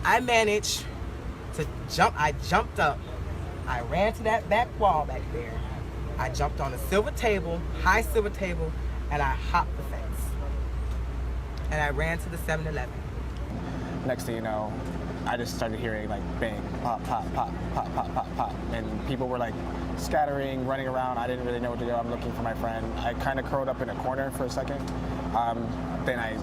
I managed to jump. I jumped up. I ran to that back wall back there. I jumped on a silver table, high silver table, and I hopped the fence. And I ran to the 7-Eleven. Next thing you know, I just started hearing like bang, pop, pop, pop, pop, pop, pop, pop. And people were like scattering, running around. I didn't really know what to do. I'm looking for my friend. I kind of curled up in a corner for a second. Then I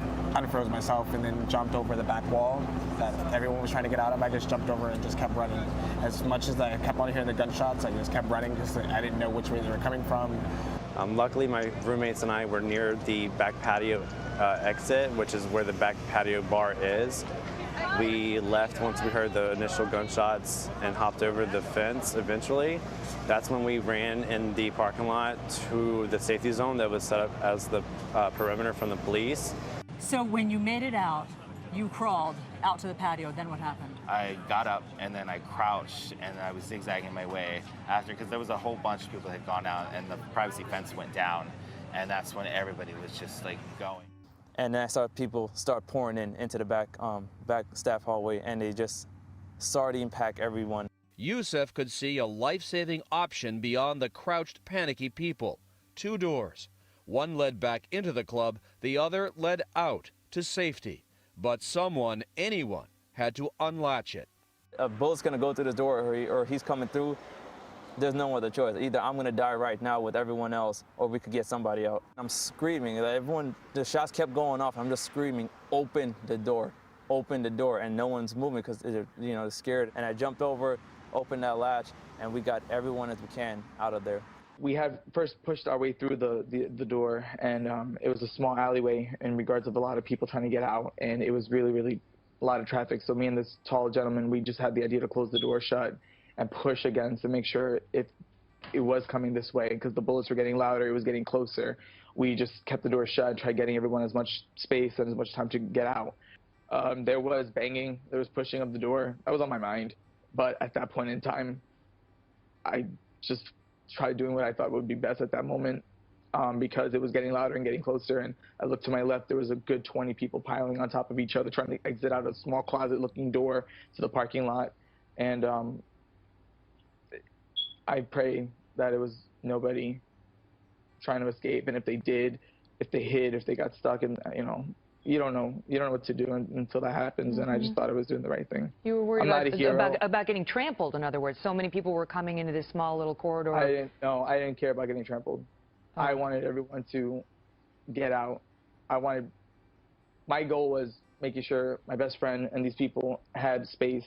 unfroze myself and then jumped over the back wall that everyone was trying to get out of. I just jumped over and just kept running. As much as I kept on hearing the gunshots, I just kept running because I didn't know which way they were coming from. Luckily, my roommates and I were near the back patio exit, which is where the back patio bar is. We left once we heard the initial gunshots and hopped over the fence eventually. That's when we ran in the parking lot to the safety zone that was set up as the perimeter from the police. So when you made it out, you crawled out to the patio, then what happened? I got up and then I crouched and I was zigzagging my way after, because there was a whole bunch of people that had gone out and the privacy fence went down, and that's when everybody was just like going. And then I saw people start pouring into the back staff hallway, and they just sardine pack everyone. Yusuf could see a life-saving option beyond the crouched, panicky people. 2 doors. One led back into the club, the other led out to safety. But someone, anyone, had to unlatch it. A bullet's gonna go through the door, or he's coming through. There's no other choice. Either I'm gonna die right now with everyone else, or we could get somebody out. I'm screaming. The shots kept going off. I'm just screaming, open the door, and no one's moving because they're scared. And I jumped over, opened that latch, and we got everyone as we can out of there. We had first pushed our way through the door, and it was a small alleyway in regards of a lot of people trying to get out, and it was really, really a lot of traffic. So me and this tall gentleman, we just had the idea to close the door shut and push against to make sure if it was coming this way, because the bullets were getting louder, it was getting closer. We just kept the door shut, tried getting everyone as much space and as much time to get out. There was banging, there was pushing of the door. That was on my mind. But at that point in time, I just tried doing what I thought would be best at that moment, because it was getting louder and getting closer. And I looked to my left, there was a good 20 people piling on top of each other, trying to exit out a small closet-looking door to the parking lot. And I pray that it was nobody trying to escape. And if they did, if they hid, if they got stuck, and you don't know what to do until that happens. Mm-hmm. And I just thought I was doing the right thing. You were worried about getting trampled, in other words. So many people were coming into this small little corridor. I didn't care about getting trampled. Oh. I wanted everyone to get out. My goal was making sure my best friend and these people had space,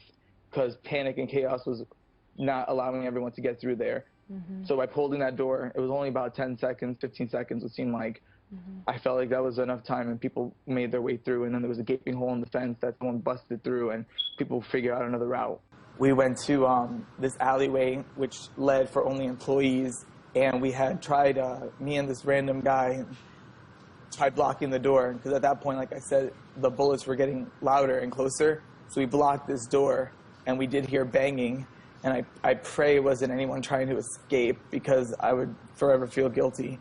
because panic and chaos was not allowing everyone to get through there. Mm-hmm. So by holding that door, it was only about 10 seconds, 15 seconds, it seemed like. Mm-hmm. I felt like that was enough time, and people made their way through, and then there was a gaping hole in the fence that someone busted through, and people figured out another route. We went to this alleyway, which led for only employees, and we had tried, me and this random guy tried blocking the door, because at that point, like I said, the bullets were getting louder and closer, so we blocked this door, and we did hear banging, and I pray it wasn't anyone trying to escape, because I would forever feel guilty.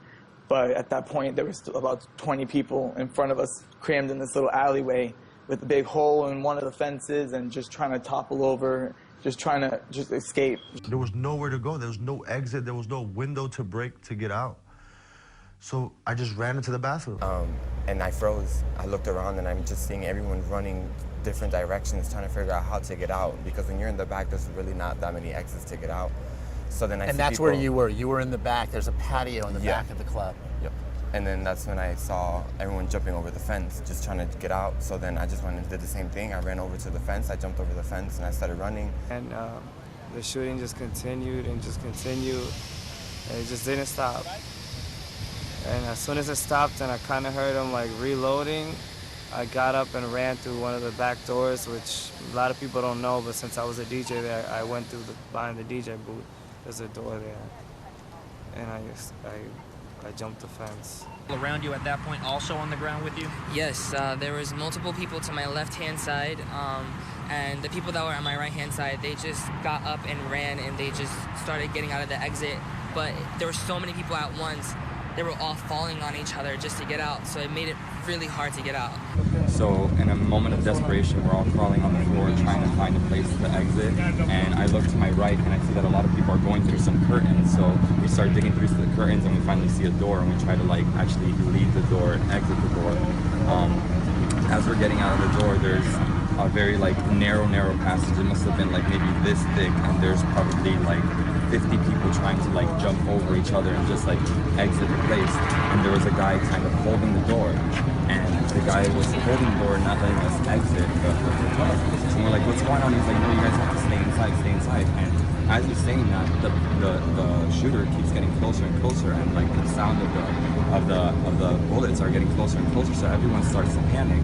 But at that point, there was still about 20 people in front of us, crammed in this little alleyway with a big hole in one of the fences, and just trying to topple over, just trying to escape. There was nowhere to go. There was no exit. There was no window to break to get out. So I just ran into the bathroom. And I froze. I looked around, and I'm just seeing everyone running different directions, trying to figure out how to get out, because when you're in the back, there's really not that many exits to get out. So then and that's where you were. You were in the back. There's a patio in the back of the club. Yep. And then that's when I saw everyone jumping over the fence, just trying to get out. So then I just went and did the same thing. I ran over to the fence. I jumped over the fence, and I started running. And the shooting just continued and just continued. And it just didn't stop. And as soon as it stopped and I kind of heard them like reloading, I got up and ran through one of the back doors, which a lot of people don't know, but since I was a DJ there, I went through behind the DJ booth. There's a door there. And I jumped the fence. Around you at that point, also on the ground with you? Yes, there was multiple people to my left-hand side, and the people that were on my right-hand side, they just got up and ran, and they just started getting out of the exit. But there were so many people at once they were all falling on each other just to get out. So it made it really hard to get out. So in a moment of desperation, we're all crawling on the floor trying to find a place to exit. And I look to my right and I see that a lot of people are going through some curtains. So we start digging through the curtains and we finally see a door, and we try to like actually leave the door and exit the door. As we're getting out of the door, there's a very like narrow passage. It must have been like maybe this thick, and there's probably like 50 people trying to like jump over each other and just like exit the place. And there was a guy kind of holding the door, and the guy was holding the door, not letting us exit the club. So we're like, what's going on? He's like, no, you guys have to stay inside. And as he's saying that, the shooter keeps getting closer and closer, and like the sound of the bullets are getting closer and closer. So everyone starts to panic.